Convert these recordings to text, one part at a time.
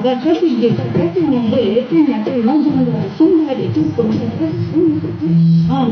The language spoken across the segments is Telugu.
在这世界上，这年的这两对老兄的生态的这种啊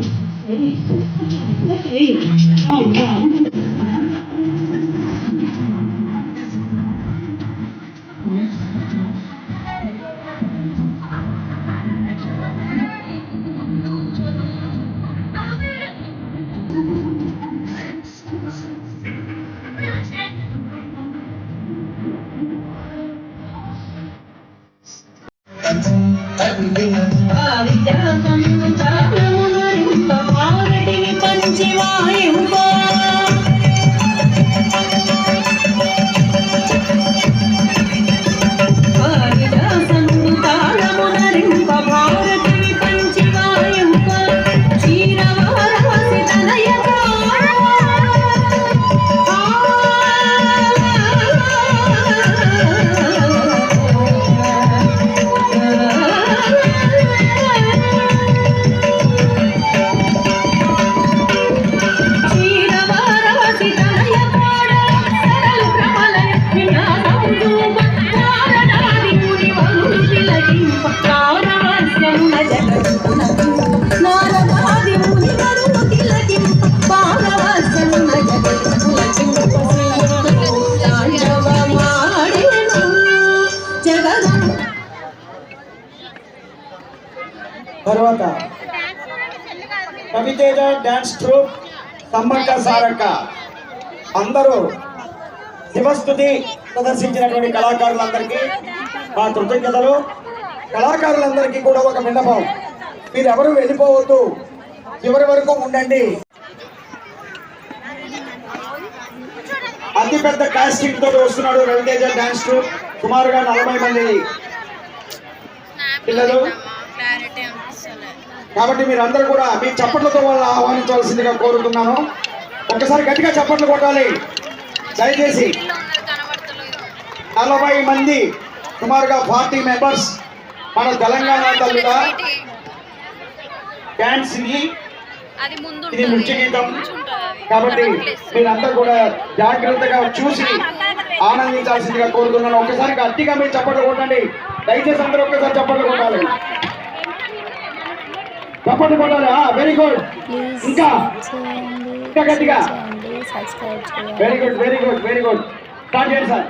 ，తర్వాత రవితేజ డాన్స్ ట్రూప్ సమ్మక్క సారక్క అందరూ శివస్తుతి ప్రదర్శించినటువంటి కళాకారులందరికీ మా కృతజ్ఞతలు. కళాకారులందరికీ కూడా ఒక విన్నపం, మీరెవరూ వెళ్ళిపోవద్దు, చివరి వరకు ఉండండి. అతిపెద్ద కాస్టింగ్ తోటి వస్తున్నాడు రవితేజ డాన్స్ ట్రూప్, సుమారుగా 40 మంది పిల్లలు. కాబట్టి మీరందరూ కూడా మీ చప్పట్లతో వాళ్ళని ఆహ్వానించవలసిందిగా కోరుతున్నాను. ఒక్కసారి గట్టిగా చప్పట్లు కొట్టాలి దయచేసి. 40 మంది, సుమారుగా 40 మెంబర్స్ మన తెలంగాణ తల్లుగా డాన్స్ ఇది నృత్య గీతం. కాబట్టి మీరందరూ కూడా జాగ్రత్తగా చూసి ఆనందించాల్సిందిగా కోరుతున్నాను. ఒక్కసారి గట్టిగా మీరు చప్పట్లు కొట్టండి దయచేసి, అందరూ ఒక్కసారి చప్పట్లు కొట్టాలి, చప్పట్లు కొట్టాలి. వెరీ గుడ్, ఇంకా గట్టిగా. Very good, very good, very good. Start చేయండి సార్.